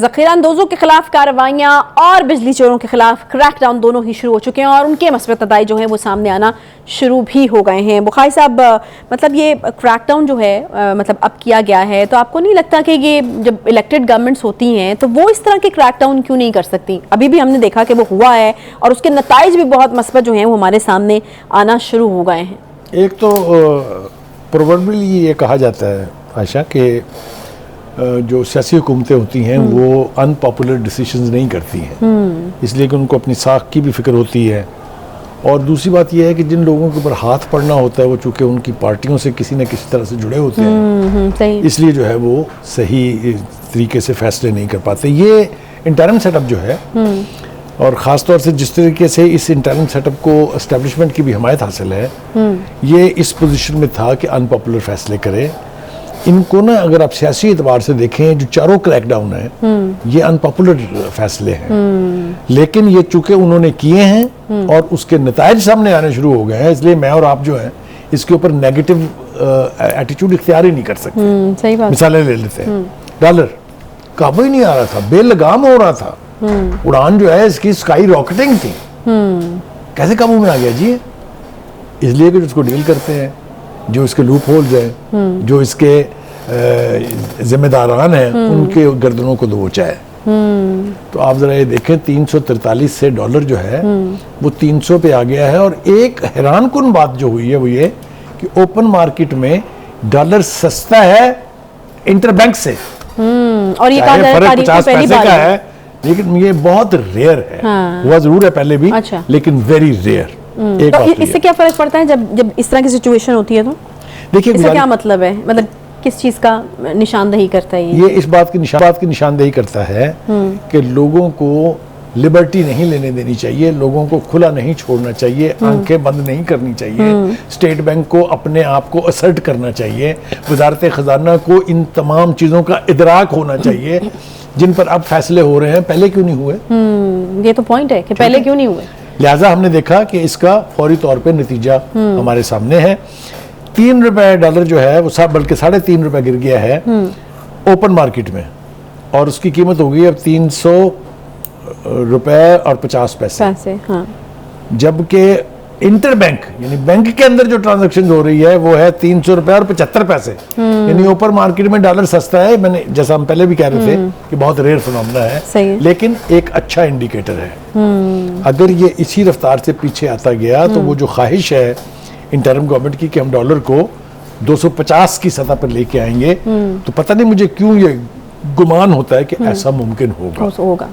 ज़ख़ीरा अंदोज़ों के खिलाफ कार्रवाइयाँ और बिजली चोरों के खिलाफ क्रैकडाउन दोनों ही शुरू हो चुके हैं और उनके मस्बत नताइज जो हैं वो सामने आना शुरू भी हो गए हैं। बुखारी साहब, मतलब ये क्रैकडाउन जो है मतलब अब किया गया है, तो आपको नहीं लगता कि ये जब इलेक्टेड गवर्नमेंट्स होती हैं तो वो इस तरह के क्रैकडाउन क्यों नहीं कर सकती? अभी भी हमने देखा कि वो हुआ है और उसके नताइज भी बहुत मस्बत जो हैं वो हमारे सामने आना शुरू हो गए हैं। एक तो प्रोबेबली ये कहा जाता है आशा कि जो सियासी हुकूमतें होती हैं वो अनपॉपुलर डिसीजंस नहीं करती हैं, इसलिए कि उनको अपनी साख की भी फिक्र होती है। और दूसरी बात यह है कि जिन लोगों के ऊपर हाथ पड़ना होता है वो चूँकि उनकी पार्टियों से किसी न किसी तरह से जुड़े होते हैं, इसलिए जो है वो सही तरीके से फैसले नहीं कर पाते। ये इंटरिम सेटअप जो है और ख़ास तौर से जिस तरीके से इस इंटरिम सेटअप को एस्टेब्लिशमेंट की भी हिमायत हासिल है, ये इस पोजीशन में था कि अनपॉपुलर फैसले करे। इनको ना अगर आप सियासी एतबार से देखें, जो चारों क्रैकडाउन है ये अनपॉपुलर फैसले हैं, लेकिन ये चूंकि उन्होंने किए हैं और उसके नतायज सामने आने शुरू हो गए हैं, इसलिए मैं और आप जो है इसके ऊपर नेगेटिव एटीट्यूड इख्तियार ही नहीं कर सकते। सही बात। मिसालें ले लेते हैं, डॉलर काबू ही नहीं आ रहा था, बेलगाम हो रहा था, उड़ान जो है इसकी स्काई रॉकेटिंग थी, कैसे काबू में आ गया जी? इसलिए कि उसको डील करते हैं, जो इसके लूप होल्स हैं, जो इसके जिम्मेदारान हैं, उनके गर्दनों को दबोचा है। तो आप जरा ये देखें, 343 से डॉलर जो है वो 300 पे आ गया है। और एक हैरान कुन बात जो हुई है वो ये कि ओपन मार्केट में डॉलर सस्ता है इंटरबैंक से, और ये फर्क 50 पैसे का है, लेकिन ये बहुत रेयर है। हुआ जरूर है पहले भी, अच्छा। लेकिन वेरी रेयर। तो इससे क्या फर्क पड़ता है जब इस तरह की सिचुएशन होती है? तो देखिए इसका क्या मतलब है, मतलब किस चीज का निशानदेही करता है ये इस बात की निशानदेही करता है कि लोगों को लिबर्टी नहीं लेने देनी चाहिए, लोगों को खुला नहीं छोड़ना चाहिए, आंखें बंद नहीं करनी चाहिए। स्टेट बैंक को अपने आप को असर्ट करना चाहिए, वजारत खजाना को इन तमाम चीज़ों का इदराक होना चाहिए जिन पर अब फैसले हो रहे हैं, पहले क्यों नहीं हुए? ये तो पॉइंट है कि पहले क्यों नहीं हुए। लिहाजा हमने देखा कि इसका फौरी तौर पे नतीजा हमारे सामने है। 3 रुपए डॉलर जो है वो सब बल्कि 3.5 रुपए गिर गया है ओपन मार्केट में, और उसकी कीमत हो गई अब 300 रुपए और 50 पैसे। हाँ। जबकि इंटरबैंक यानी बैंक के अंदर जो ट्रांजैक्शन हो रही है वो है 300 रुपए और 75 पैसे। यानी ओपन मार्केट में डॉलर सस्ता है, मैंने जैसा हम पहले भी कह रहे थे कि बहुत रेयर फिनोमेना है, लेकिन एक अच्छा इंडिकेटर है। अगर ये इसी रफ्तार से पीछे आता गया तो वो जो ख्वाहिश है इंटरिम गवर्नमेंट की कि हम डॉलर को 250 की सतह पर लेके आएंगे, तो पता नहीं मुझे क्यों ये गुमान होता है कि ऐसा मुमकिन होगा।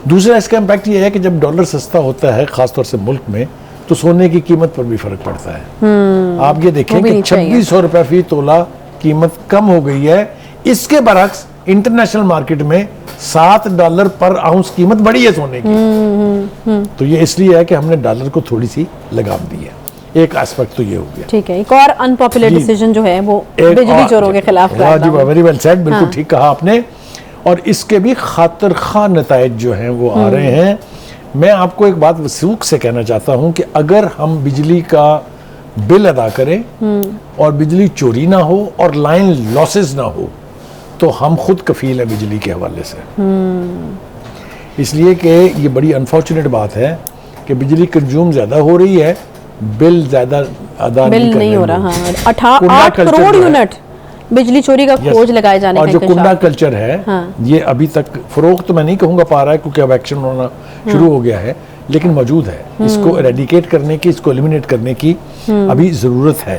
दूसरा इसका इम्पैक्ट ये है कि जब डॉलर सस्ता होता है खासतौर से मुल्क में, तो सोने की कीमत पर भी फर्क पड़ता है। आप ये देखें कि 2600 रुपए फी तोला कीमत कम हो गई है। इसके बरक्स इंटरनेशनल मार्केट में $7 पर आउंस कीमत बढ़ी है सोने की। तो ये इसलिए है कि हमने डॉलर को थोड़ी सी लगाम दी है। एक एस्पेक्ट तो ये हो गया। ठीक है, एक और अनपॉपुलर डिसीजन जो है वो बिजली चोरों के खिलाफ। जी, वेरी वेल सेड, बिल्कुल ठीक कहा आपने। और इसके भी खातिर खा नताइज जो हैं वो आ रहे हैं। मैं आपको एक बात वसूख से कहना चाहता हूं कि अगर हम बिजली का बिल अदा करें और बिजली चोरी ना हो और लाइन लॉसेस ना हो, तो हम खुद कफील हैं बिजली के हवाले से। इसलिए कि ये बड़ी अनफॉर्चुनेट बात है कि बिजली कंज्यूम ज्यादा हो रही है, बिल ज्यादा अदा नहीं हो रहा। 8 करोड़ यूनिट बिजली चोरी का खोज लगाए जाने और जो कुंडा कल्चर है, ये अभी तक फरोख्त तो मैं नहीं कहूँगा पा रहा है क्योंकि अब एक्शन होना शुरू हो गया है, लेकिन मौजूद है। इसको एरेडिकेट करने की, इसको एलिमिनेट करने की अभी ज़रूरत है।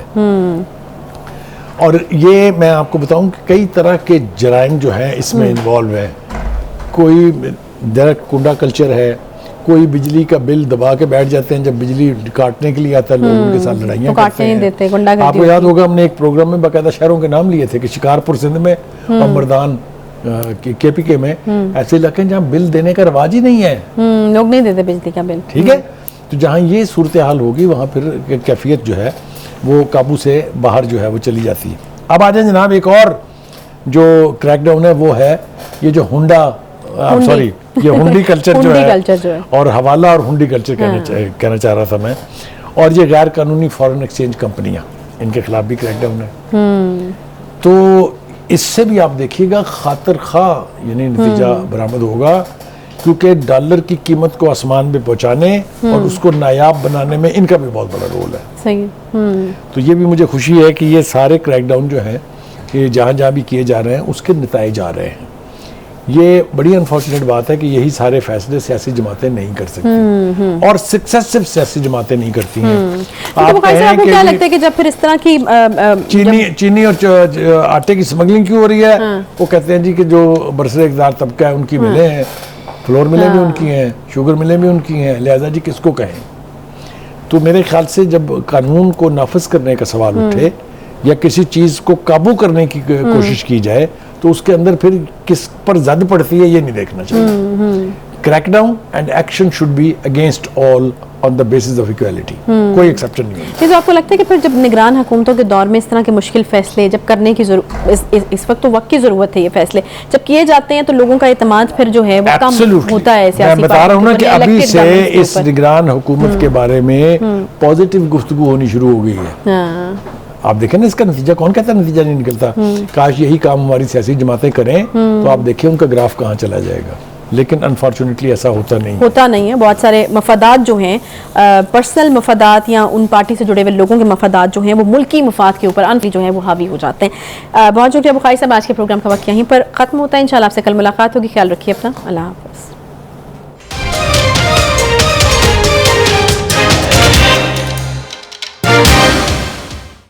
और ये मैं आपको बताऊं कि कई तरह के जराइम जो हैं इसमें इन्वॉल्व हैं। कोई डायरेक्ट कुंडा कल्चर है, कोई बिजली का बिल दबा के बैठ जाते हैं, जब बिजली काटने के लिए आता है लोग उनके साथ लड़ाइयाँ करते हैं। आपको याद होगा हमने एक प्रोग्राम में बाकायदा शहरों के नाम लिए थे कि शिकारपुर सिंध में और मर्दान KPK में ऐसे इलाके जहाँ बिल देने का रवाज ही नहीं है, लोग नहीं देते बिजली का बिल। ठीक है, तो जहाँ ये सूरत हाल होगी वहाँ फिर कैफियत जो है वो काबू से बाहर जो है वो चली जाती है। अब आ जाए जनाब, एक और जो क्रैकडाउन है वो है ये जो ये हुंडी कल्चर जो है, और हवाला और हुंडी कल्चर कहना चाह रहा था मैं। और ये गैर कानूनी फॉरेन एक्सचेंज कंपनियां, इनके खिलाफ भी क्रैकडाउन है। तो इससे भी आप देखिएगा खातिर खा यानी नतीजा बरामद होगा, क्योंकि डॉलर की कीमत को आसमान पे पहुंचाने और उसको नायाब बनाने में इनका भी बहुत बड़ा रोल है। सही। तो ये भी मुझे खुशी है कि ये सारे क्रैकडाउन जो हैं कि जहाँ जहाँ भी किए जा रहे हैं उसके नताइज आ रहे हैं। ये बड़ी अनफॉर्चुनेट बात है कि यही सारे फैसले सियासी जमातें नहीं कर सकती और सक्सेसिव सियासी जमातें नहीं करती हैं। तो बुखारी साहब, आपको क्या लगता है कि जब फिर इस तरह की चीनी और आटे की स्मगलिंग क्यों हो रही है? वो कहते हैं जी कि जो बरसर इक़्तिदार तबका है उनकी मिलें हैं, फ्लोर मिलें भी उनकी हैं, शुगर मिलें भी उनकी हैं, लिहाजा जी किसको कहें। तो मेरे ख्याल से जब कानून को नाफिज करने का सवाल उठे या किसी चीज़ को काबू करने की कोशिश की जाए तो उसके अंदर फिर किस पर जद पड़ती है ये नहीं देखना चाहिए। Crackdown and action should be against all on the basis of equality, कोई एक्सेप्शन नहीं है। तो आपको लगता है कि फिर जब निगरान हुकूमतों के दौर में इस तरह के मुश्किल फैसले जब करने की इस वक्त तो वक्त की जरूरत है, ये फैसले जब किए जाते हैं तो लोगों का एतमाद फिर जो है वो कम होता है सियासी। मैं बता रहा हूँ ना कि अभी से इस निगरान हुकूमत के बारे में पॉजिटिव गुफ्तगू होनी शुरू हो गई है। आप देखें ना इसका नतीजा, कौन कहता है नतीजा नहीं निकलता। काश यही काम हमारी सियासी जमातें करें तो आप देखिए उनका ग्राफ कहाँ चला जाएगा, लेकिन अनफॉर्चुनेटली ऐसा होता नहीं है। बहुत सारे मफादात जो हैं, पर्सनल मफादात या उन पार्टी से जुड़े हुए लोगों के मफादात जो हैं वो मुल्की मफाद के ऊपर अनफी जो है वो हावी हो जाते हैं। बहुत शुक्रिया बुखारी साहब, आज के प्रोग्राम का वक्त यहीं पर ख़त्म होता है। इंशाल्लाह आपसे कल मुलाकात होगी। ख्याल रखिए अपना। अल्लाह हाफ़िज़।